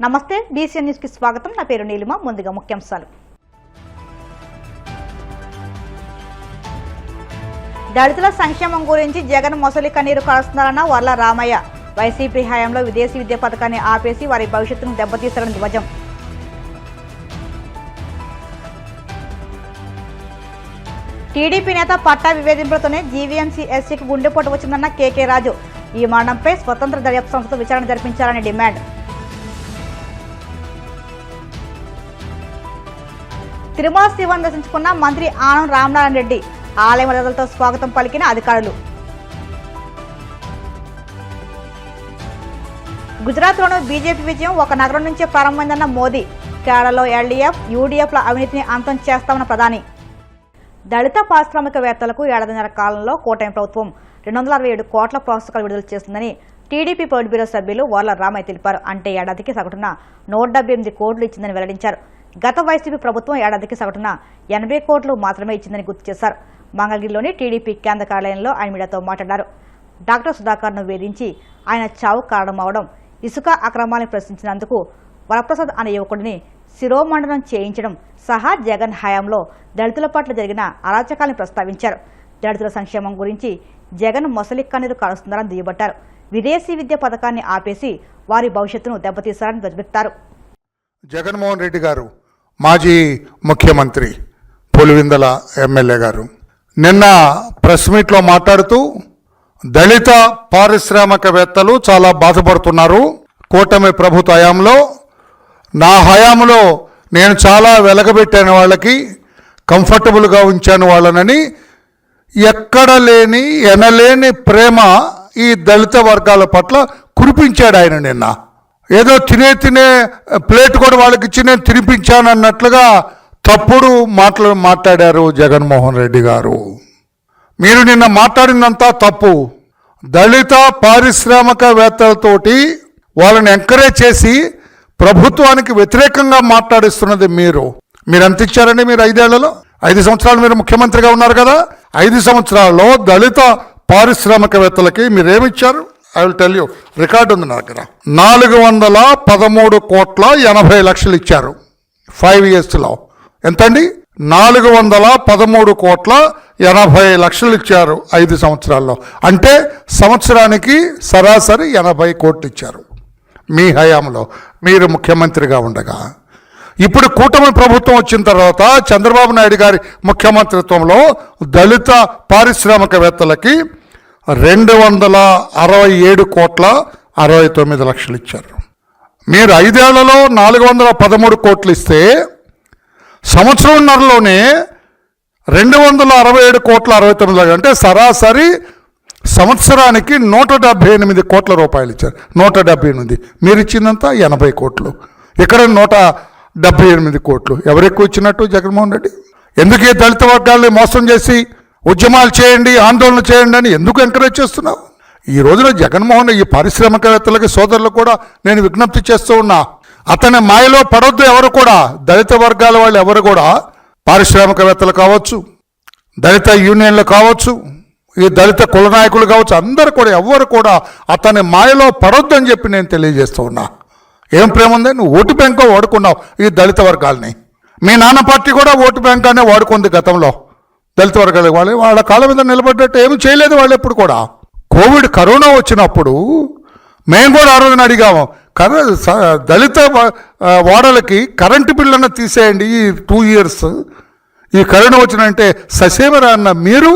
నమస్తే DCN news కి స్వాగతం. నా పేరు నీలిమ. ముందుగా ముఖ్యాంశాలు. దళితుల సంక్షేమం గురించి జగన్ మొసలి కన్నీరు కారుస్తున్నారన్న వర్ల రామయ్య. వైసీపీ హయాంలో విదేశీ విద్యా పథకాన్ని ఆపేసి వారి భవిష్యత్తును దెబ్బతీశారని ధ్వజం. టీడీపీ నేత పట్టా వివేదింపులతోనే జీవీఎంసీ ఎస్సీకి గుండెపోటు వచ్చిందన్న కేకే రాజు. ఈ మరణంపై స్వతంత్ర దర్యాప్తు సంస్థతో విచారణ జరిపించాలని డిమాండ్. తిరుమల శ్రీవారిని దర్శించుకున్న మంత్రి ఆనం రామనారాయణ రెడ్డి. ఆలయ మర్యాదలతో స్వాగతం పలికిన అధికారులు. గుజరాత్లోనూ బీజేపీ విజయం ఒక నగరం నుంచే ప్రారంభమైందన్న మోదీ. కేరళలో ఎల్డీఎఫ్, యూడీఎఫ్ల అవినీతిని అంతం చేస్తామన్న ప్రధాని. దళిత పారిశ్రామికవేత్తలకు ఏడాదిన్నర కాలంలో కూటమి ప్రభుత్వం 267 కోట్ల ప్రోత్సాహకాలు విడుదల చేస్తుందని టీడీపీ పొలిట్ బ్యూరో సభ్యులు వర్ల రామయ్య తెలిపారు. అంటే ఏడాదికి సగటున 178 కోట్లు ఇచ్చిందని వెల్లడించారు. గత వైసీపీ ప్రభుత్వం ఏడాదికి సగటున 80 కోట్లు మాత్రమే ఇచ్చిందని గుర్తు చేశారు. మంగళగిరిలోని టీడీపీ కేంద్ర కార్యాలయంలో ఆయన మీడియాతో మాట్లాడారు. డాక్టర్ సుధాకర్ను వేధించి ఆయన చావు కారణమవడం, ఇసుక అక్రమాలను ప్రశ్నించినందుకు వరప్రసాద్ అనే యువకుడిని శిరోమండనం చేయించడం సహా జగన్ హయాంలో దళితుల పట్ల జరిగిన అరాచకాలను ప్రస్తావించారు. దళితుల సంక్షేమం గురించి జగన్ మొసలి కన్నీరు కారుస్తున్నారని దుయ్యబట్టారు. విదేశీ విద్య పథకాన్ని ఆపేసి వారి భవిష్యత్తును దెబ్బతీశారని ధ్వజమెత్తారు. జగన్మోహన్ రెడ్డి గారు, మాజీ ముఖ్యమంత్రి పులివెందుల ఎమ్మెల్యే గారు నిన్న ప్రెస్ మీట్లో మాట్లాడుతూ దళిత పారిశ్రామికవేత్తలు చాలా బాధపడుతున్నారు. కూటమి ప్రభుత్వ హయాంలో, నా హయాంలో నేను చాలా వెలగబెట్టాను, వాళ్ళకి కంఫర్టబుల్గా ఉంచాను వాళ్ళనని ఎక్కడ లేని ఎనలేని ప్రేమ ఈ దళిత వర్గాల పట్ల కురిపించాడు ఆయన. నిన్న ఏదో తినే ప్లేట్ కూడా వాళ్ళకి ఇచ్చి నేను తినిపించానన్నట్లుగా తప్పుడు మాటలు మాట్లాడారు జగన్మోహన్ రెడ్డి గారు. మీరు నిన్న మాట్లాడిందంతా తప్పు. దళిత పారిశ్రామికవేత్తలతోటి వాళ్ళని ఎంకరేజ్ చేసి ప్రభుత్వానికి వ్యతిరేకంగా మాట్లాడిస్తున్నది మీరు ఎంత ఇచ్చారండి? మీరు 5 ఏళ్లలో 5 సంవత్సరాలు మీరు ముఖ్యమంత్రిగా ఉన్నారు కదా. 5 సంవత్సరాల్లో దళిత పారిశ్రామికవేత్తలకి మీరేమిచ్చారు? I will tell you, record ఉంది నా దగ్గర. 413 కోట్ల 80 లక్షలు ఇచ్చారు 5 yearsలో. ఎంతండి? 413 కోట్ల 80 లక్షలు ఇచ్చారు 5 సంవత్సరాల్లో. అంటే సంవత్సరానికి సరాసరి 80 కోట్లు ఇచ్చారు మీ హయాంలో, మీరు ముఖ్యమంత్రిగా ఉండగా. ఇప్పుడు కూటమి ప్రభుత్వం వచ్చిన తర్వాత చంద్రబాబు నాయుడు గారి ముఖ్యమంత్రిత్వంలో దళిత పారిశ్రామికవేత్తలకి 267 కోట్ల 69 లక్షలు ఇచ్చారు. మీరు 5 ఏళ్లలో 413 కోట్లు ఇస్తే సంవత్సరంన్నరలోనే 267 కోట్ల 69 లక్షలు, అంటే సరాసరి సంవత్సరానికి 178 కోట్ల రూపాయలు ఇచ్చారు. 178. మీరు ఇచ్చిందంతా 80 కోట్లు. ఇక్కడ 178 కోట్లు. ఎవరెక్కువ ఇచ్చినట్టు? జగన్మోహన్ రెడ్డి. ఎందుకు ఈ దళిత వర్గాల్ని మోసం చేసి ఉద్యమాలు చేయండి, ఆందోళన చేయండి అని ఎందుకు ఎంకరేజ్ చేస్తున్నావు? ఈ రోజున జగన్మోహన్ ఈ పారిశ్రామికవేత్తలకి సోదరులు కూడా నేను విజ్ఞప్తి చేస్తూ ఉన్నా, అతని మాయలో పడొద్దు. ఎవరు కూడా, దళిత వర్గాల వాళ్ళు ఎవరు కూడా, పారిశ్రామికవేత్తలు కావచ్చు, దళిత యూనియన్లు కావచ్చు, ఈ దళిత కుల నాయకులు కావచ్చు, అందరూ కూడా ఎవరు కూడా అతని మాయలో పడొద్దు అని చెప్పి నేను తెలియజేస్తూ ఉన్నా. ఏం ప్రేమ ఉంది? నువ్వు ఓటు బ్యాంక్ వాడుకున్నావు ఈ దళిత వర్గాల్ని. మీ నాన్న పార్టీ కూడా ఓటు బ్యాంక్ అనే వాడుకుంది గతంలో. దళిత వర్గాలు వాళ్ళ కాళ్ళ మీద నిలబడ్డట్టు ఏమి చేయలేదు వాళ్ళు ఎప్పుడు కూడా. కరోనా వచ్చినప్పుడు మేము కూడా ఆ రోజున అడిగాము, దళిత వాడలకి కరెంటు బిల్లున్న తీసేయండి ఈ 2 years. ఈ కరోనా వచ్చినంటే ససేమరా అన్న మీరు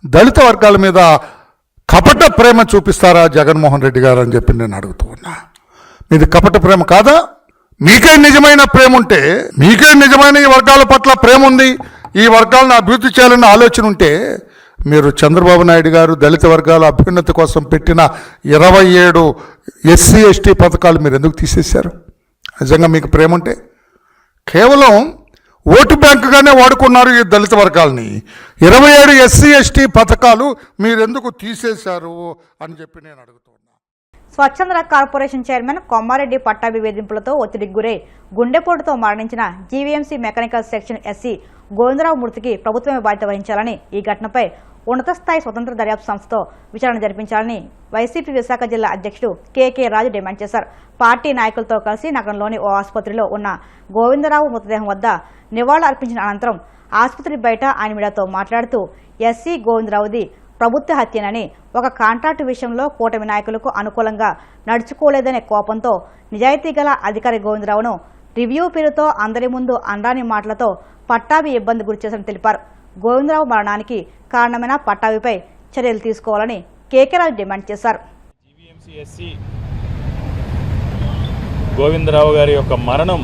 దళిత వర్గాల మీద కపట ప్రేమ చూపిస్తారా జగన్మోహన్ రెడ్డి గారు అని చెప్పి నేను అడుగుతూ ఉన్నా. మీది కపట ప్రేమ కాదా? మీకే నిజమైన ప్రేమ ఉంటే, మీకే నిజమైన ఈ వర్గాల పట్ల ప్రేమ ఉంది, ఈ వర్గాలను అభివృద్ధి చేయాలన్న ఆలోచన ఉంటే, మీరు చంద్రబాబు నాయుడు గారు దళిత వర్గాల అభ్యున్నతి కోసం పెట్టిన 27 SC ST పథకాలు మీరు ఎందుకు తీసేశారు? నిజంగా మీకు ప్రేమ ఉంటే కేవలం ఓటు బ్యాంకుగానే వాడుకున్నారు ఈ దళిత వర్గాల్ని. 27 SC ST పథకాలు మీరెందుకు తీసేశారు అని చెప్పి నేను అడుగుతున్నా. స్వచ్ఛంద కార్పొరేషన్ చైర్మన్ కొమ్మారెడ్డి పట్టాభి వేధింపులతో ఒత్తిడికి గురై గుండెపోటుతో మరణించిన GVMC mechanical section SC Govindarao మృతికి ప్రభుత్వమే బాధ్యత వహించాలని, ఈ ఘటనపై ఉన్నత స్థాయి స్వతంత్ర దర్యాప్తు సంస్థతో విచారణ జరిపించాలని వైసీపీ విశాఖ జిల్లా అధ్యక్షుడు కేకే రాజు డిమాండ్ చేశారు. పార్టీ నాయకులతో కలిసి నగరంలోని ఓ ఆసుపత్రిలో ఉన్న గోవిందరావు మృతదేహం వద్ద నివాళులు అర్పించిన అనంతరం ఆసుపత్రి బయట ఆయన మీడియాతో మాట్లాడుతూ ఎస్సీ గోవిందరావుది ప్రభుత్వ హత్యనని, ఒక కాంట్రాక్టు విషయంలో కూటమి నాయకులకు అనుకూలంగా నడుచుకోలేదనే కోపంతో నిజాయితీ గల అధికారి గోవిందరావును రివ్యూ పేరుతో అందరి ముందు అండాని మాటలతో పట్టాభి ఇబ్బంది గురిచేశారని తెలిపారు. గోవిందరావు మరణానికి కారణమైన పట్టాభిపై చర్యలు తీసుకోవాలని కేకేరాజు డిమాండ్ చేశారు. జీవీఎంసీ ఎస్సీ గోవిందరావు గారి యొక్క మరణం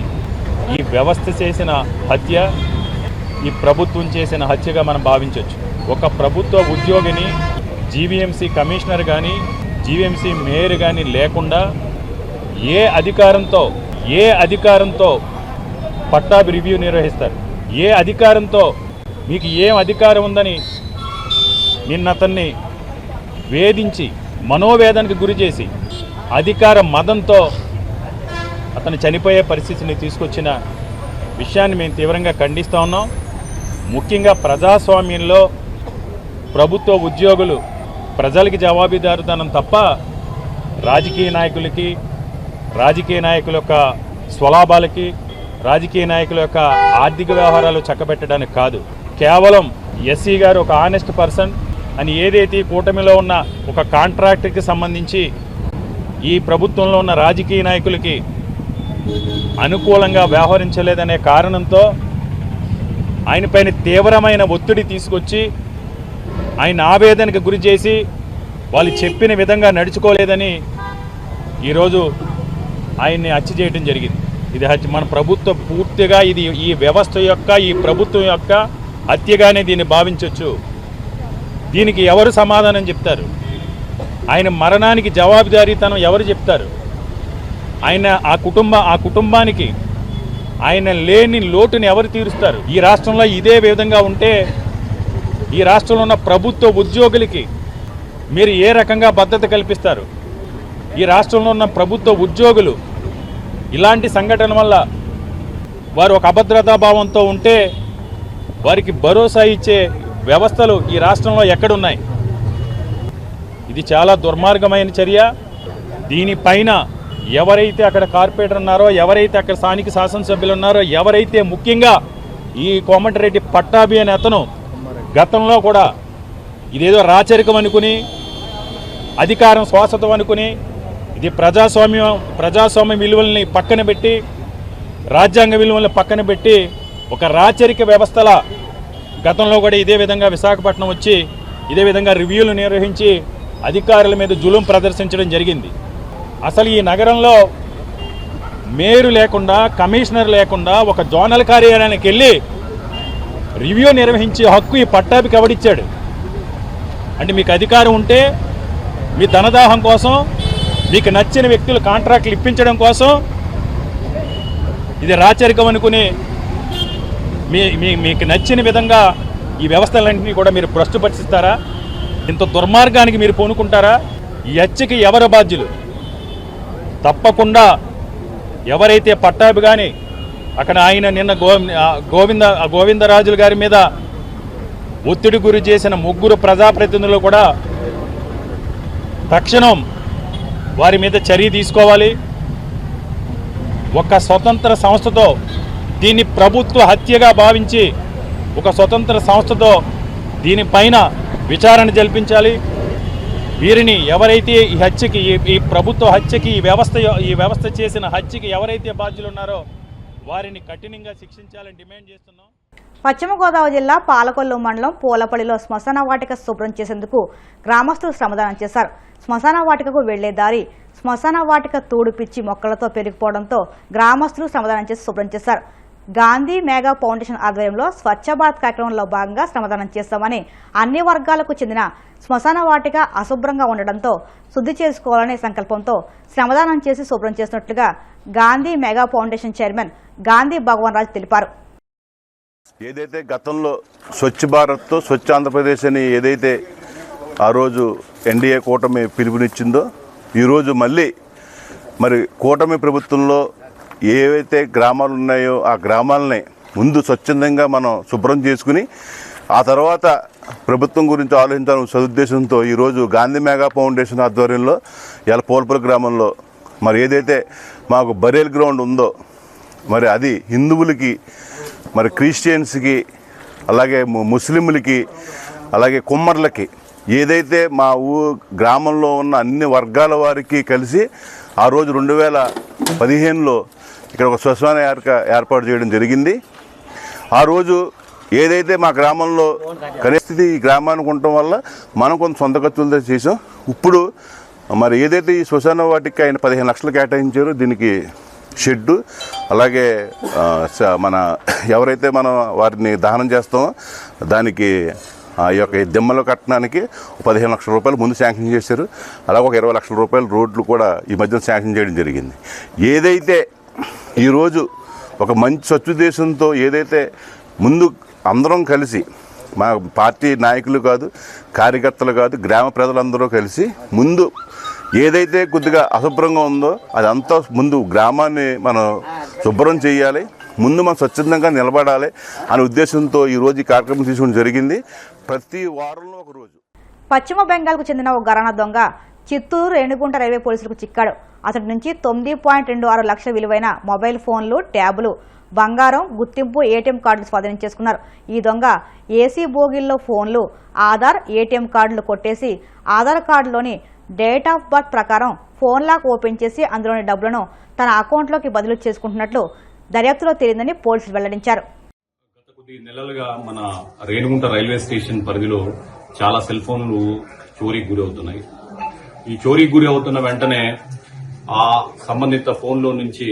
ఈ వ్యవస్థ చేసిన హత్య, ఈ ప్రభుత్వం చేసిన హత్యగా మనం భావించవచ్చు. ఒక ప్రభుత్వ ఉద్యోగిని జీవీఎంసీ కమిషనర్ కానీ జీవీఎంసీ మేయర్ కానీ లేకుండా ఏ అధికారంతో పట్టాభి రివ్యూ నిర్వహిస్తారు? ఏ అధికారంతో? మీకు ఏం అధికారం ఉందని నిన్న అతన్ని వేధించి మనోవేదనకు గురి చేసి అధికార మదంతో అతను చనిపోయే పరిస్థితిని తీసుకొచ్చిన విషయాన్ని మేము తీవ్రంగా ఖండిస్తూ ఉన్నాం. ముఖ్యంగా ప్రజాస్వామ్యంలో ప్రభుత్వ ఉద్యోగులు ప్రజలకి జవాబుదారుతనం తప్ప రాజకీయ నాయకుల యొక్క స్వలాభాలకి, రాజకీయ నాయకుల యొక్క ఆర్థిక వ్యవహారాలు చక్కబెట్టడానికి కాదు. కేవలం ఎస్సీ గారు ఒక ఆనెస్ట్ పర్సన్ అని ఏదైతే కూటమిలో ఉన్న ఒక కాంట్రాక్ట్కి సంబంధించి ఈ ప్రభుత్వంలో ఉన్న రాజకీయ నాయకులకి అనుకూలంగా వ్యవహరించలేదనే కారణంతో ఆయనపైన తీవ్రమైన ఒత్తిడి తీసుకొచ్చి ఆయన ఆవేదనకు గురి చేసి వాళ్ళు చెప్పిన విధంగా నడుచుకోలేదని ఈరోజు ఆయన్ని హత్య చేయడం జరిగింది. ఇది హత్య మన ప్రభుత్వం పూర్తిగా ఇది ఈ వ్యవస్థ యొక్క, ఈ ప్రభుత్వం యొక్క హత్యగానే దీన్ని భావించవచ్చు. దీనికి ఎవరు సమాధానం చెప్తారు? ఆయన మరణానికి జవాబుదారీతనం ఎవరు చెప్తారు? ఆయన ఆ కుటుంబానికి ఆయన లేని లోటుని ఎవరు తీరుస్తారు? ఈ రాష్ట్రంలో ఇదే విధంగా ఉంటే ఈ రాష్ట్రంలో ఉన్న ప్రభుత్వ ఉద్యోగులకి మీరు ఏ రకంగా భద్రత కల్పిస్తారు? ఈ రాష్ట్రంలో ఉన్న ప్రభుత్వ ఉద్యోగులు ఇలాంటి సంఘటన వల్ల వారు ఒక అభద్రతాభావంతో ఉంటే వారికి భరోసా ఇచ్చే వ్యవస్థలు ఈ రాష్ట్రంలో ఎక్కడున్నాయి? ఇది చాలా దుర్మార్గమైన చర్య. దీనిపైన ఎవరైతే అక్కడ కార్పొరేటర్ ఉన్నారో, ఎవరైతే అక్కడ స్థానిక శాసనసభ్యులు ఉన్నారో, ఎవరైతే ముఖ్యంగా ఈ కోమటిరెడ్డి పట్టాభి అనే అతను గతంలో కూడా ఇదేదో రాచరికం అనుకుని, అధికారం శ్వాసతం అనుకుని, ఇది ప్రజాస్వామ్య విలువల్ని పక్కన పెట్టి, రాజ్యాంగ విలువల్ని పక్కన పెట్టి ఒక రాచరిక వ్యవస్థల గతంలో కూడా ఇదే విధంగా విశాఖపట్నం వచ్చి ఇదే విధంగా రివ్యూలు నిర్వహించి అధికారుల మీద జులుం ప్రదర్శించడం జరిగింది. అసలు ఈ నగరంలో మేయర్ లేకుండా, కమిషనర్ లేకుండా ఒక జోనల్ కార్యాలయానికి వెళ్ళి రివ్యూ నిర్వహించే హక్కు ఈ పట్టాభికి ఎవడిచ్చాడు? అంటే మీకు అధికారం ఉంటే మీ ధనదాహం కోసం, మీకు నచ్చిన వ్యక్తులు కాంట్రాక్టులు ఇప్పించడం కోసం ఇది రాచరికం అనుకుని మీకు నచ్చిన విధంగా ఈ వ్యవస్థలన్నింటినీ కూడా మీరు భ్రష్టుపరిస్తారా? ఇంత దుర్మార్గానికి మీరు పూనుకుంటారా? ఈ హత్యకి ఎవరు బాధ్యులు? తప్పకుండా ఎవరైతే పట్టాభి కానీ అక్కడ ఆయన నిన్న గోవిందరాజుల గారి మీద ఒత్తిడి గురి చేసిన ముగ్గురు ప్రజాప్రతినిధులు కూడా తక్షణం వారి మీద చర్య తీసుకోవాలి. ఒక స్వతంత్ర సంస్థతో దీన్ని ప్రభుత్వ హత్యగా భావించి ఒక స్వతంత్ర సంస్థతో దీనిపైన విచారణ జరిపించాలి. వీరిని ఎవరైతే ఈ హత్యకి, ఈ ప్రభుత్వ హత్యకి, ఈ వ్యవస్థ చేసిన హత్యకి ఎవరైతే బాధ్యులు ఉన్నారో వారిని కఠినంగా శిక్షించాలని డిమాండ్ చేస్తున్నాం. పశ్చిమ గోదావరి జిల్లా పాలకొల్లు మండలం పూలపల్లిలో శ్మశాన వాటిక శుభ్రం చేసేందుకు గ్రామస్తులు శ్రమదానం చేశారు. శ్మశాన వాటికకు వెళ్లే దారి శ్మశాన వాటిక తూడు పిచ్చి మొక్కలతో పెరిగిపోవడంతో గ్రామస్తులు శ్రమదానం చేసి శుభ్రం చేశారు. గాంధీ మెగా ఫౌండేషన్ ఆధ్వర్యంలో స్వచ్ఛ భారత్ కార్యక్రమంలో భాగంగా శ్రమదానం చేస్తామని, అన్ని వర్గాలకు చెందిన శ్మశాన వాటిక అశుభ్రంగా ఉండడంతో శుద్ధి చేసుకోవాలనే సంకల్పంతో శ్రమదానం చేసి శుభ్రం చేసినట్లుగా Gandhi mega foundation chairman Gandhi Bhagavan Raju తెలిపారు. ఏదైతే గతంలో స్వచ్ఛ భారత్తో స్వచ్ఛ ఆంధ్రప్రదేశ్ అని ఏదైతే ఆ రోజు ఎన్డీఏ కూటమి పిలుపునిచ్చిందో ఈరోజు మళ్ళీ మరి కూటమి ప్రభుత్వంలో ఏవైతే గ్రామాలు ఉన్నాయో ఆ గ్రామాలని ముందు స్వచ్ఛందంగా మనం శుభ్రం చేసుకుని ఆ తర్వాత ప్రభుత్వం గురించి ఆలోచించాలనే సదుద్దేశంతో ఈరోజు గాంధీ మెగా ఫౌండేషన్ ఆధ్వర్యంలో ఇలా పోల్పల్లి గ్రామంలో మరి ఏదైతే మాకు బరేల్ గ్రౌండ్ ఉందో మరి అది హిందువులకి మరి క్రిస్టియన్స్కి అలాగే ముస్లింలకి అలాగే కుమ్మర్లకి ఏదైతే మా గ్రామంలో ఉన్న అన్ని వర్గాల వారికి కలిసి ఆ రోజు 2015లో ఇక్కడ ఒక శ్మశాన ఏర్పాటు చేయడం జరిగింది. ఆ రోజు ఏదైతే మా గ్రామంలో కనిస్థితి ఈ గ్రామానికి ఉండటం వల్ల మనం కొంత సొంత ఖర్చులతో చేసాం. ఇప్పుడు మరి ఏదైతే ఈ శ్మశాన వాటికి ఆయన 15 లక్షలు కేటాయించారో దీనికి షెడ్డు అలాగే మన ఎవరైతే మనం వారిని దహనం చేస్తామో దానికి ఆ యొక్క దిమ్మలు కట్టడానికి 15 లక్షల రూపాయలు ముందు శాంక్షన్ చేశారు. అలాగే ఒక 20 లక్షల రూపాయలు రోడ్లు కూడా ఈ మధ్యన శాంక్షన్ చేయడం జరిగింది. ఏదైతే ఈరోజు ఒక మంచి సత్యుద్దేశంతో ఏదైతే ముందు అందరం కలిసి మా పార్టీ నాయకులు కాదు, కార్యకర్తలు కాదు, గ్రామ ప్రజలందరూ కలిసి ముందు ఏదైతే కొద్దిగా అశుభ్రంగా ఉందో అదంతా ముందు గ్రామాన్ని మనం శుభ్రం చేయాలి, ముందు మనం స్వచ్ఛందంగా నిలబడాలి అనే ఉద్దేశంతో ఈరోజు ఈ కార్యక్రమం తీసుకోవడం జరిగింది. ప్రతి వారంలో ఒక రోజు. పశ్చిమ బెంగాల్కు చెందిన ఓ ఘరానా దొంగ చిత్తూరు రేణిగుంట రైల్వే పోలీసులకు చిక్కాడు. అతడి నుంచి 9.26 లక్షల విలువైన మొబైల్ ఫోన్లు, ట్యాబులు, బంగారం, గుర్తింపు ఏటీఎం కార్డులు స్వాధీనం చేసుకున్నారు. ఈ దొంగ ఏసీ బోగిల్లో ఫోన్లు, ఆధార్, ఏటీఎం కార్డులు కొట్టేసి ఆధార్ కార్డులోని డేట్ ఆఫ్ బర్త్ ప్రకారం ఫోన్ లాక్ ఓపెన్ చేసి అందులోని డబ్బులను తన అకౌంట్లోకి బదిలీ చేసుకుంటున్నట్లు దర్యాప్తులో తేలిందని పోలీసులు వెల్లడించారు. గత కొద్ది నెలలుగా మన రేణిగుంట రైల్వే స్టేషన్ పరిధిలో చాలా సెల్ ఫోన్లు చోరీకి గురి అవుతున్నాయి. ఈ చోరీకి గురి అవుతున్న వెంటనే ఆ సంబంధిత ఫోన్లో నుంచి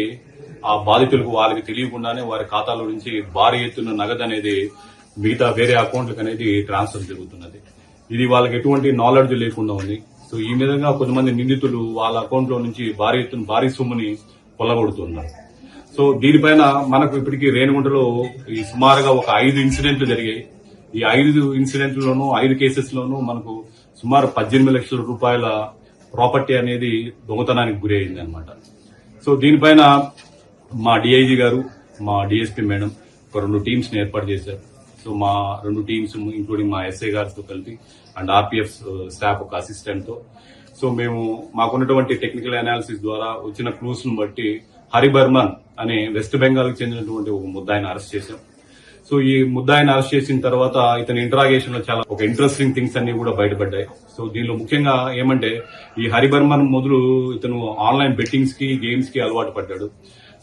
ఆ బాధితులకు వాళ్ళకి తెలియకుండానే వారి ఖాతాలో నుంచి భారీ ఎత్తున నగదు అనేది మిగతా వేరే అకౌంట్లకు అనేది ట్రాన్స్ఫర్ జరుగుతున్నది. ఇది వాళ్ళకి ఎటువంటి నాలెడ్జ్ లేకుండా ఉంది. సో ఈ విధంగా కొంతమంది నిందితులు వాళ్ళ అకౌంట్ లో నుంచి భారీ సొమ్ముని కొల్లగొడుతున్నారు. సో దీనిపైన మనకు ఇప్పటికీ రేణిగుంటలో ఈ సుమారుగా ఒక 5 ఇన్సిడెంట్లు జరిగాయి. ఈ 5 ఇన్సిడెంట్లలోనూ 5 కేసెస్లోనూ మనకు సుమారు 18 లక్షల రూపాయల ప్రాపర్టీ అనేది దొంగతనానికి గురి అయింది అనమాట. సో దీనిపైన మా డిఐజీ గారు, మా డిఎస్పీ మేడం ఒక 2 టీమ్స్ ని ఏర్పాటు చేశారు. సో మా 2 టీమ్స్ ఇంక్లూడింగ్ మా ఎస్ఐ గారితో కలిపి అండ్ ఆర్పీఎఫ్ స్టాఫ్ ఒక అసిస్టెంట్ తో సో మేము మాకున్నటువంటి టెక్నికల్ అనాలిసిస్ ద్వారా వచ్చిన క్లూస్ ను బట్టి హరిబర్మన్ అనే వెస్ట్ బెంగాల్ కి చెందినటువంటి ఒక ముద్దాయిని అరెస్ట్ చేశాం. సో ఈ ముద్దాయిని అరెస్ట్ చేసిన తర్వాత ఇతని ఇంటరాగేషన్ లో చాలా ఒక ఇంట్రెస్టింగ్ థింగ్స్ అన్ని కూడా బయటపడ్డాయి. సో దీనిలో ముఖ్యంగా ఏమంటే ఈ హరిబర్మన్ మొదలు ఇతను ఆన్లైన్ బెట్టింగ్స్ కి, గేమ్స్ కి అలవాటు పడ్డాడు.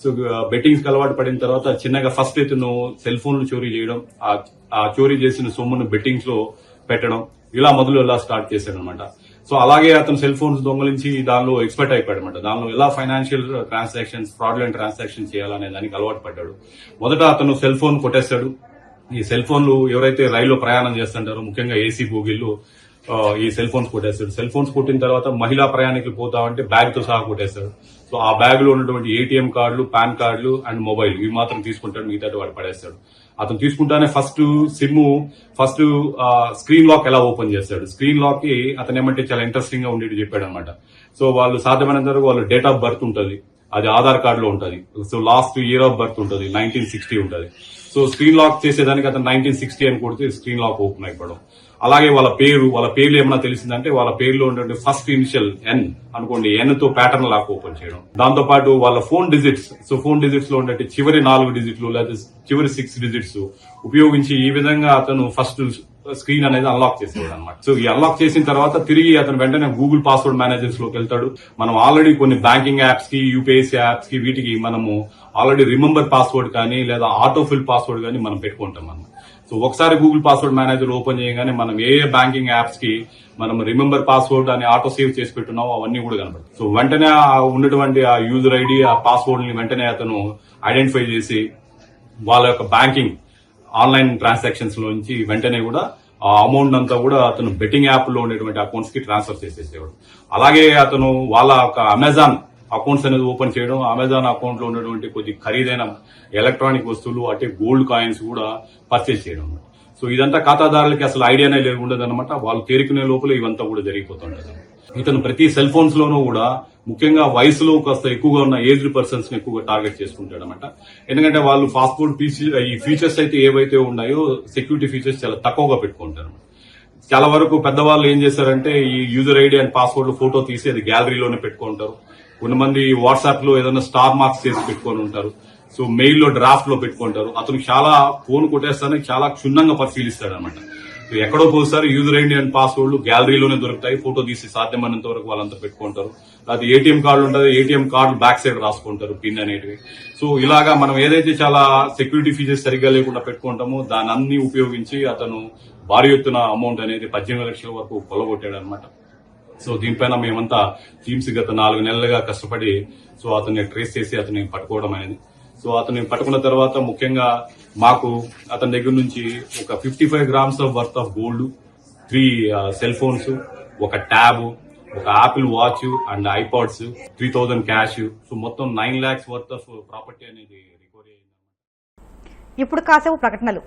సో బెట్టింగ్స్ కి అలవాటు పడిన తర్వాత చిన్నగా ఫస్ట్ ఇతను సెల్ ఫోన్లు చోరీ చేయడం, ఆ చోరీ చేసిన సొమ్మును బెట్టింగ్స్ లో పెట్టడం, ఇలా స్టార్ట్ చేశాడు అనమాట. సో అలాగే అతను సెల్ ఫోన్స్ దొంగలించి దానిలో ఎక్స్పర్ట్ అయిపోయాడు అనమాట. దానిలో ఎలా ఫైనాన్షియల్ ట్రాన్సాక్షన్స్, ఫ్రాడ్లెంట్ ట్రాన్సాక్షన్ చేయాలనే దానికి అలవాటు పడ్డాడు. మొదట అతను సెల్ ఫోన్ కొట్టేస్తాడు. ఈ సెల్ ఫోన్లు ఎవరైతే రైల్లో ప్రయాణం చేస్తుంటారో ముఖ్యంగా ఏసీ బోగిల్లో ఈ సెల్ ఫోన్స్ కొట్టేస్తాడు. సెల్ ఫోన్స్ కొట్టిన తర్వాత మహిళా ప్రయాణికులు పోతామంటే బ్యాగ్ తో సహా కొట్టేస్తాడు. సో ఆ బ్యాగ్ లో ఉన్నటువంటి ఏటీఎం కార్డులు, పాన్ కార్డులు అండ్ మొబైల్ ఇవి మాత్రం తీసుకుంటాడు, మిగతా వాడు పడేస్తాడు. అతను తీసుకుంటానే ఫస్ట్ స్క్రీన్ లాక్ ఎలా ఓపెన్ చేస్తాడు. స్క్రీన్ లాక్ కి అతను ఏమంటే చాలా ఇంట్రెస్టింగ్ గా ఉండేది చెప్పాడు అనమాట. సో వాళ్ళు సాధ్యమైనంత వరకు వాళ్ళు డేట్ ఆఫ్ బర్త్ ఉంటుంది, అది ఆధార్ కార్డు లో ఉంటుంది. So last year of birth ఉంటుంది, 1960 ఉంటుంది. సో స్క్రీన్ లాక్ చేసేదానికి అతను 1960 అని కొడితే స్క్రీన్ లాక్ ఓపెన్ అయిపోవడం. అలాగే వాళ్ళ పేర్లు ఏమన్నా తెలిసిందంటే వాళ్ళ పేరులో ఉన్నటువంటి ఫస్ట్ ఇనిషియల్ ఎన్ అనుకోండి, ఎన్ తో ప్యాటర్న్ లాక్ ఓపెన్ చేయడం. దాంతో పాటు వాళ్ళ phone digits, so phone digits లో ఉన్నట్టు చివరి 4 డిజిట్లు లేదా చివరి 6 డిజిట్స్ ఉపయోగించి ఈ విధంగా అతను ఫస్ట్ స్క్రీన్ అనేది అన్లాక్ చేసేవాడు అనమాట. సో ఈ అన్లాక్ చేసిన తర్వాత తిరిగి అతను వెంటనే గూగుల్ పాస్వర్డ్ మేనేజర్స్ లోకి వెళ్తాడు. మనం ఆల్రెడీ కొన్ని బ్యాంకింగ్ యాప్స్ కి, యూపీఐసీ యాప్స్ కి వీటికి మనము ఆల్రెడీ రిమెంబర్ పాస్వర్డ్ కానీ లేదా ఆటోఫిల్ పాస్వర్డ్ కానీ మనం పెట్టుకుంటాం మనం. సో ఒకసారి గూగుల్ పాస్వర్డ్ మేనేజర్ ఓపెన్ చేయగానే మనం ఏ బ్యాంకింగ్ యాప్స్ కి మనం రిమెంబర్ పాస్వర్డ్ అని ఆటో సేవ్ చేసి పెట్టున్నామో అవన్నీ కూడా కనబడతాయి. సో వెంటనే ఉన్నటువంటి ఆ యూజర్ ఐడి, ఆ పాస్వర్డ్ ని వెంటనే అతను ఐడెంటిఫై చేసి వాళ్ళ యొక్క బ్యాంకింగ్ ఆన్లైన్ ట్రాన్సాక్షన్స్ లో నుంచి వెంటనే కూడా ఆ అమౌంట్ అంతా కూడా అతను బెట్టింగ్ యాప్ లో ఉండేటువంటి అకౌంట్స్ కి ట్రాన్స్ఫర్ చేసేసేవాడు. అలాగే అతను వాళ్ళ ఒక అమెజాన్ అకౌంట్స్ అనేది ఓపెన్ చేయడం, అమెజాన్ అకౌంట్ లో ఉన్నటువంటి కొద్ది ఖరీదైన ఎలక్ట్రానిక్ వస్తువులు అంటే గోల్డ్ కాయిన్స్ కూడా పర్చేస్ చేయడం. సో ఇదంతా ఖాతాదారులకి అసలు ఐడియానే ఉండదు అనమాట. వాళ్ళు తేరుకునే లోపల ఇవంతా కూడా జరిగిపోతుంటది. ఇతను ప్రతి సెల్ ఫోన్స్ లోనూ కూడా ముఖ్యంగా వయసులో కాస్త ఎక్కువగా ఉన్న ఏజ్డ్ పర్సన్స్ ని ఎక్కువగా టార్గెట్ చేసుకుంటాడు అనమాట. ఎందుకంటే వాళ్ళు పాస్పోర్ట్ ఈ ఫీచర్స్ అయితే ఏవైతే ఉన్నాయో సెక్యూరిటీ ఫీచర్స్ చాలా తక్కువగా పెట్టుకుంటారు. చాలా వరకు పెద్దవాళ్ళు ఏం చేశారంటే ఈ user ID and password photo తీసి అది గ్యాలరీలోనే పెట్టుకుంటారు. కొంతమంది వాట్సాప్ లో ఏదైనా స్టార్ మార్క్స్ చేసి పెట్టుకొని ఉంటారు. సో మెయిల్ లో డ్రాఫ్ట్ లో పెట్టుకుంటారు. అతను చాలా ఫోన్ కొట్టేస్తానికి చాలా క్షుణ్ణంగా పరిశీలిస్తాడు అనమాట. ఎక్కడో పోసారి యూజర్ ఐడి అండ్ పాస్వర్డ్లు గ్యాలరీలోనే దొరుకుతాయి. ఫోటో తీసి సాధ్యమైనంత వరకు వాళ్ళంతా పెట్టుకుంటారు. అది ఏటీఎం కార్డు ఉంటుంది, ఏటీఎం కార్డు బ్యాక్ సైడ్ రాసుకుంటారు పిన్ అనేటివి. సో ఇలాగా మనం ఏదైతే చాలా సెక్యూరిటీ ఫీచర్స్ సరిగ్గా లేకుండా పెట్టుకుంటామో దాన్ని అన్ని ఉపయోగించి అతను భారీ ఎత్తున అమౌంట్ అనేది 18 లక్షల వరకు కొల్లగొట్టాడు అనమాట. సో దీనిపైన మేమంతా టీమ్స్ గత 4 నెలలుగా కష్టపడి సో అతన్ని ట్రేస్ చేసి అతన్ని పట్టుకోవడం అనేది. సో అతన్ని పట్టుకున్న తర్వాత ముఖ్యంగా మాకు అతని దగ్గర నుంచి ఒక 55 grams worth of gold, 3 cell phones, ఒక ట్యాబ్, ఒక Apple watch and iPods, 3000 cash, so మొత్తం 9 lakhs వర్త్ ఆఫ్ ప్రాపర్టీ అనేది రికవరీ అయింది. ఇప్పుడు కాసేపు ప్రకటనలు.